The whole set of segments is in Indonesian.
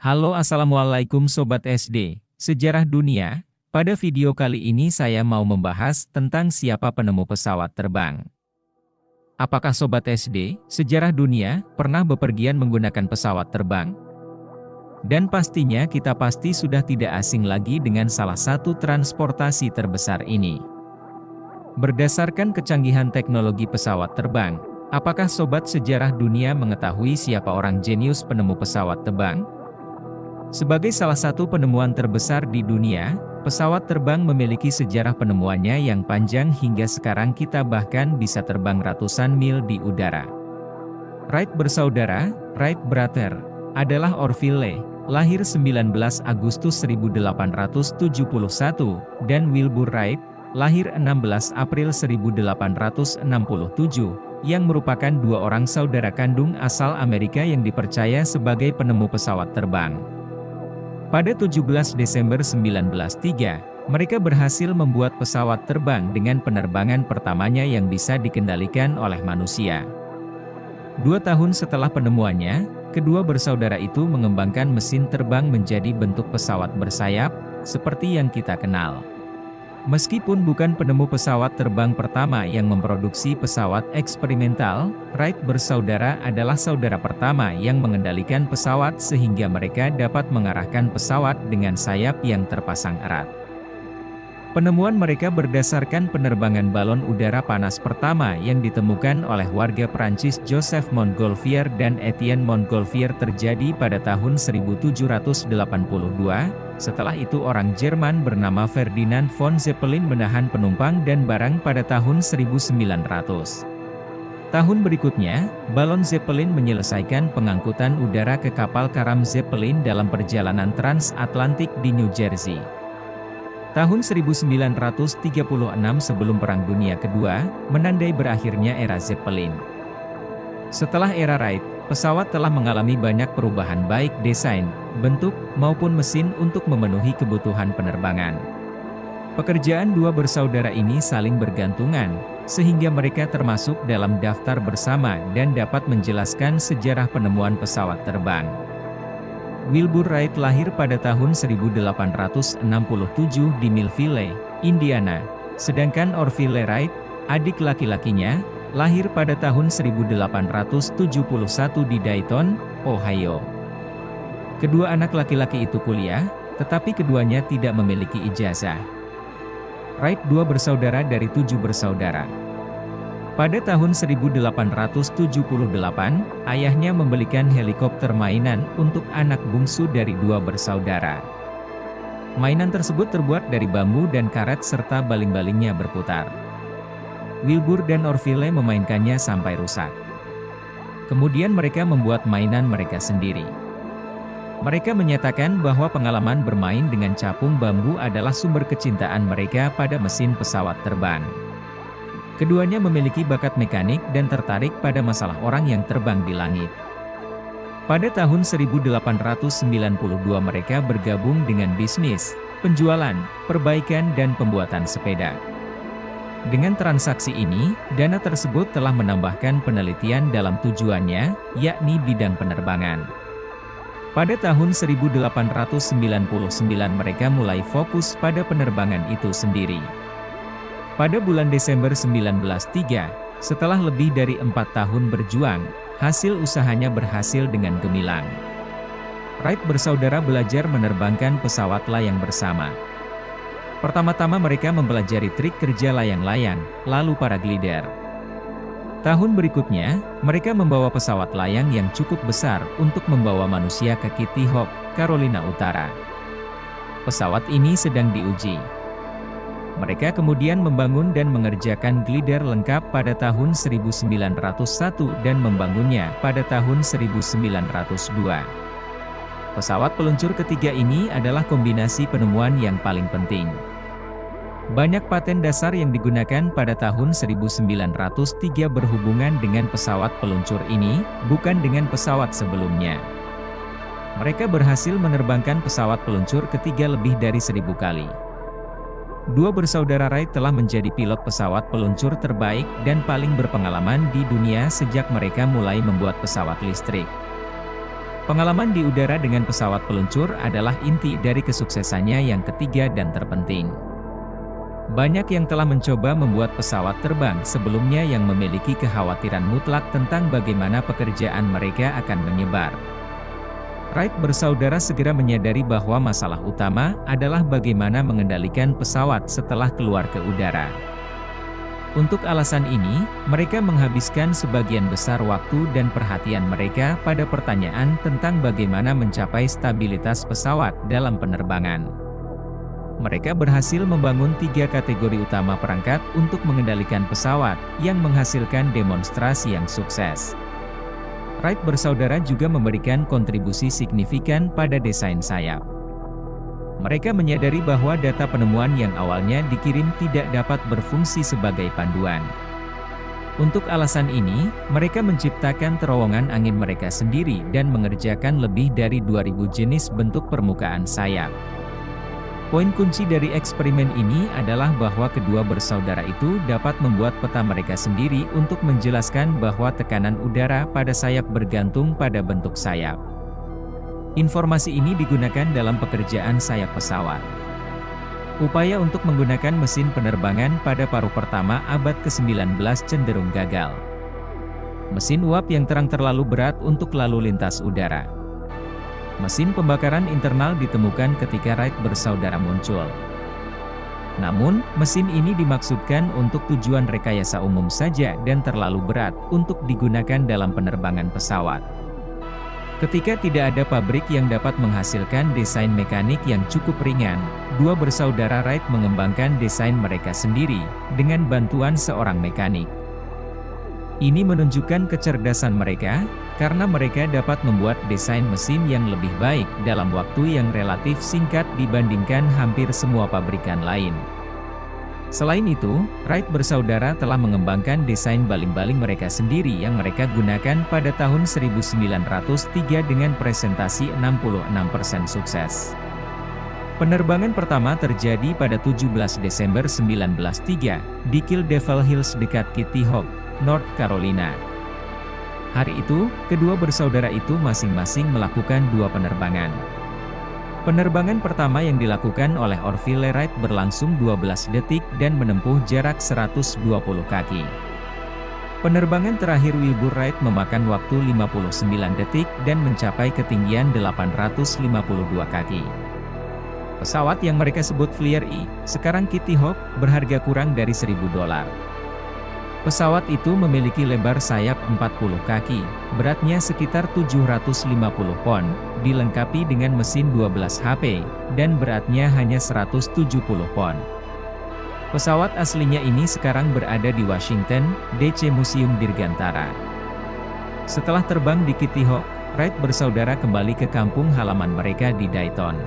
Halo assalamualaikum Sobat SD, Sejarah Dunia. Pada video kali ini saya mau membahas tentang siapa penemu pesawat terbang. Apakah Sobat SD, Sejarah Dunia, pernah bepergian menggunakan pesawat terbang? Dan pastinya kita pasti sudah tidak asing lagi dengan salah satu transportasi terbesar ini. Berdasarkan kecanggihan teknologi pesawat terbang, apakah Sobat Sejarah Dunia mengetahui siapa orang jenius penemu pesawat terbang? Sebagai salah satu penemuan terbesar di dunia, pesawat terbang memiliki sejarah penemuannya yang panjang hingga sekarang kita bahkan bisa terbang ratusan mil di udara. Wright bersaudara, Wright Brother, adalah Orville, lahir 19 Agustus 1871, dan Wilbur Wright, lahir 16 April 1867, yang merupakan dua orang saudara kandung asal Amerika yang dipercaya sebagai penemu pesawat terbang. Pada 17 Desember 1903, mereka berhasil membuat pesawat terbang dengan penerbangan pertamanya yang bisa dikendalikan oleh manusia. 2 tahun setelah penemuannya, kedua bersaudara itu mengembangkan mesin terbang menjadi bentuk pesawat bersayap, seperti yang kita kenal. Meskipun bukan penemu pesawat terbang pertama yang memproduksi pesawat eksperimental, Wright bersaudara adalah saudara pertama yang mengendalikan pesawat sehingga mereka dapat mengarahkan pesawat dengan sayap yang terpasang erat. Penemuan mereka berdasarkan penerbangan balon udara panas pertama yang ditemukan oleh warga Prancis Joseph Montgolfier dan Etienne Montgolfier terjadi pada tahun 1782. Setelah itu orang Jerman bernama Ferdinand von Zeppelin menahan penumpang dan barang pada tahun 1900. Tahun berikutnya, balon Zeppelin menyelesaikan pengangkutan udara ke kapal karam Zeppelin dalam perjalanan transatlantik di New Jersey. Tahun 1936 sebelum Perang Dunia Kedua, menandai berakhirnya era Zeppelin. Setelah era Wright, pesawat telah mengalami banyak perubahan baik desain, bentuk, maupun mesin untuk memenuhi kebutuhan penerbangan. Pekerjaan dua bersaudara ini saling bergantungan, sehingga mereka termasuk dalam daftar bersama dan dapat menjelaskan sejarah penemuan pesawat terbang. Wilbur Wright lahir pada tahun 1867 di Millville, Indiana, sedangkan Orville Wright, adik laki-lakinya, lahir pada tahun 1871 di Dayton, Ohio. Kedua anak laki-laki itu kuliah, tetapi keduanya tidak memiliki ijazah. Wright dua bersaudara dari 7 bersaudara. Pada tahun 1878, ayahnya membelikan helikopter mainan untuk anak bungsu dari 2 bersaudara. Mainan tersebut terbuat dari bambu dan karet serta baling-balingnya berputar. Wilbur dan Orville memainkannya sampai rusak. Kemudian mereka membuat mainan mereka sendiri. Mereka menyatakan bahwa pengalaman bermain dengan capung bambu adalah sumber kecintaan mereka pada mesin pesawat terbang. Keduanya memiliki bakat mekanik dan tertarik pada masalah orang yang terbang di langit. Pada tahun 1892 mereka bergabung dengan bisnis, penjualan, perbaikan dan pembuatan sepeda. Dengan transaksi ini, dana tersebut telah menambahkan penelitian dalam tujuannya, yakni bidang penerbangan. Pada tahun 1899 mereka mulai fokus pada penerbangan itu sendiri. Pada bulan Desember 1903, setelah lebih dari 4 tahun berjuang, hasil usahanya berhasil dengan gemilang. Wright bersaudara belajar menerbangkan pesawat layang bersama. Pertama-tama mereka mempelajari trik kerja layang-layang, lalu paraglider. Tahun berikutnya, mereka membawa pesawat layang yang cukup besar untuk membawa manusia ke Kitty Hawk, Carolina Utara. Pesawat ini sedang diuji. Mereka kemudian membangun dan mengerjakan glider lengkap pada tahun 1901 dan membangunnya pada tahun 1902. Pesawat peluncur ketiga ini adalah kombinasi penemuan yang paling penting. Banyak paten dasar yang digunakan pada tahun 1903 berhubungan dengan pesawat peluncur ini, bukan dengan pesawat sebelumnya. Mereka berhasil menerbangkan pesawat peluncur ketiga lebih dari 1000 kali. Dua bersaudara Wright telah menjadi pilot pesawat peluncur terbaik dan paling berpengalaman di dunia sejak mereka mulai membuat pesawat listrik. Pengalaman di udara dengan pesawat peluncur adalah inti dari kesuksesannya yang ketiga dan terpenting. Banyak yang telah mencoba membuat pesawat terbang sebelumnya yang memiliki kekhawatiran mutlak tentang bagaimana pekerjaan mereka akan menyebar. Wright bersaudara segera menyadari bahwa masalah utama adalah bagaimana mengendalikan pesawat setelah keluar ke udara. Untuk alasan ini, mereka menghabiskan sebagian besar waktu dan perhatian mereka pada pertanyaan tentang bagaimana mencapai stabilitas pesawat dalam penerbangan. Mereka berhasil membangun 3 kategori utama perangkat untuk mengendalikan pesawat, yang menghasilkan demonstrasi yang sukses. Wright bersaudara juga memberikan kontribusi signifikan pada desain sayap. Mereka menyadari bahwa data penemuan yang awalnya dikirim tidak dapat berfungsi sebagai panduan. Untuk alasan ini, mereka menciptakan terowongan angin mereka sendiri dan mengerjakan lebih dari 2000 jenis bentuk permukaan sayap. Poin kunci dari eksperimen ini adalah bahwa kedua bersaudara itu dapat membuat peta mereka sendiri untuk menjelaskan bahwa tekanan udara pada sayap bergantung pada bentuk sayap. Informasi ini digunakan dalam pekerjaan sayap pesawat. Upaya untuk menggunakan mesin penerbangan pada paruh pertama abad ke-19 cenderung gagal. Mesin uap yang terlalu berat untuk lalu lintas udara. Mesin pembakaran internal ditemukan ketika Wright bersaudara muncul. Namun, mesin ini dimaksudkan untuk tujuan rekayasa umum saja dan terlalu berat untuk digunakan dalam penerbangan pesawat. Ketika tidak ada pabrik yang dapat menghasilkan desain mekanik yang cukup ringan, dua bersaudara Wright mengembangkan desain mereka sendiri, dengan bantuan seorang mekanik. Ini menunjukkan kecerdasan mereka, karena mereka dapat membuat desain mesin yang lebih baik dalam waktu yang relatif singkat dibandingkan hampir semua pabrikan lain. Selain itu, Wright bersaudara telah mengembangkan desain baling-baling mereka sendiri yang mereka gunakan pada tahun 1903 dengan presentasi 66% sukses. Penerbangan pertama terjadi pada 17 Desember 1903, di Kill Devil Hills dekat Kitty Hawk, North Carolina. Hari itu, kedua bersaudara itu masing-masing melakukan 2 penerbangan. Penerbangan pertama yang dilakukan oleh Orville Wright berlangsung 12 detik dan menempuh jarak 120 kaki. Penerbangan terakhir Wilbur Wright memakan waktu 59 detik dan mencapai ketinggian 852 kaki. Pesawat yang mereka sebut Fleer E, sekarang Kitty Hawk, berharga kurang dari $1.000. Pesawat itu memiliki lebar sayap 40 kaki, beratnya sekitar 750 pon, dilengkapi dengan mesin 12 HP, dan beratnya hanya 170 pon. Pesawat aslinya ini sekarang berada di Washington, D.C. Museum Dirgantara. Setelah terbang di Kitty Hawk, Wright bersaudara kembali ke kampung halaman mereka di Dayton.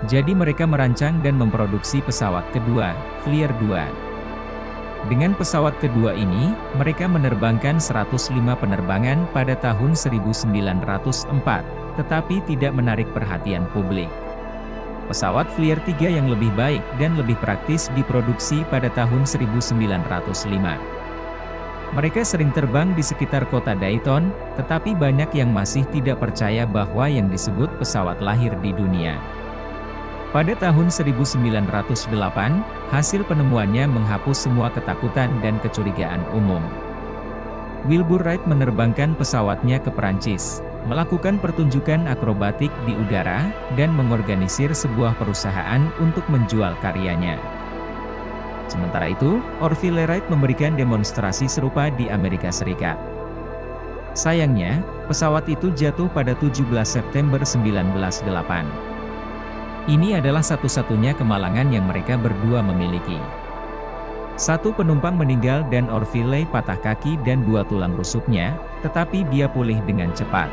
Jadi mereka merancang dan memproduksi pesawat kedua, Fleer 2. Dengan pesawat kedua ini, mereka menerbangkan 105 penerbangan pada tahun 1904, tetapi tidak menarik perhatian publik. Pesawat Fleer 3 yang lebih baik dan lebih praktis diproduksi pada tahun 1905. Mereka sering terbang di sekitar kota Dayton, tetapi banyak yang masih tidak percaya bahwa yang disebut pesawat lahir di dunia. Pada tahun 1908, hasil penemuannya menghapus semua ketakutan dan kecurigaan umum. Wilbur Wright menerbangkan pesawatnya ke Perancis, melakukan pertunjukan akrobatik di udara, dan mengorganisir sebuah perusahaan untuk menjual karyanya. Sementara itu, Orville Wright memberikan demonstrasi serupa di Amerika Serikat. Sayangnya, pesawat itu jatuh pada 17 September 1908. Ini adalah satu-satunya kemalangan yang mereka berdua memiliki. 1 penumpang meninggal dan Orville patah kaki dan 2 tulang rusuknya, tetapi dia pulih dengan cepat.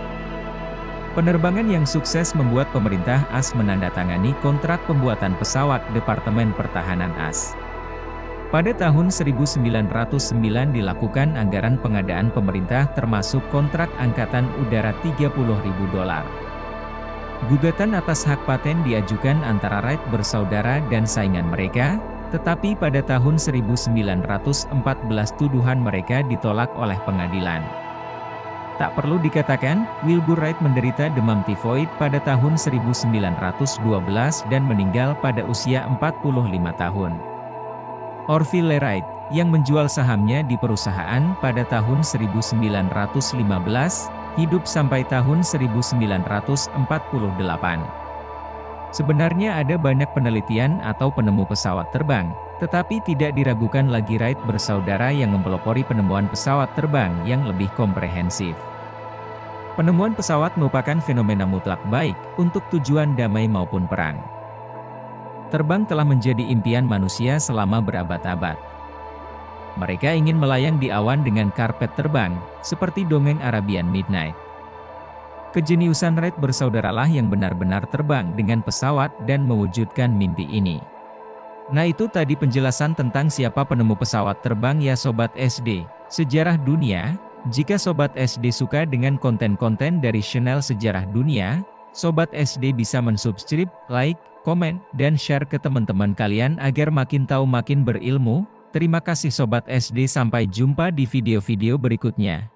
Penerbangan yang sukses membuat pemerintah AS menandatangani kontrak pembuatan pesawat Departemen Pertahanan AS. Pada tahun 1909 dilakukan anggaran pengadaan pemerintah termasuk kontrak angkatan udara $30.000. Gugatan atas hak paten diajukan antara Wright bersaudara dan saingan mereka, tetapi pada tahun 1914 tuduhan mereka ditolak oleh pengadilan. Tak perlu dikatakan, Wilbur Wright menderita demam tifoid pada tahun 1912 dan meninggal pada usia 45 tahun. Orville Wright, yang menjual sahamnya di perusahaan pada tahun 1915, hidup sampai tahun 1948. Sebenarnya ada banyak penelitian atau penemu pesawat terbang, tetapi tidak diragukan lagi Wright bersaudara yang mempelopori penemuan pesawat terbang yang lebih komprehensif. Penemuan pesawat merupakan fenomena mutlak baik untuk tujuan damai maupun perang. Terbang telah menjadi impian manusia selama berabad-abad. Mereka ingin melayang di awan dengan karpet terbang, seperti dongeng Arabian Midnight. Kejeniusan Wright bersaudaralah yang benar-benar terbang dengan pesawat dan mewujudkan mimpi ini. Nah, itu tadi penjelasan tentang siapa penemu pesawat terbang ya Sobat SD, Sejarah Dunia. Jika Sobat SD suka dengan konten-konten dari channel Sejarah Dunia, Sobat SD bisa mensubscribe, like, komen, dan share ke teman-teman kalian agar makin tahu makin berilmu. Terima kasih Sobat SD, sampai jumpa di video-video berikutnya.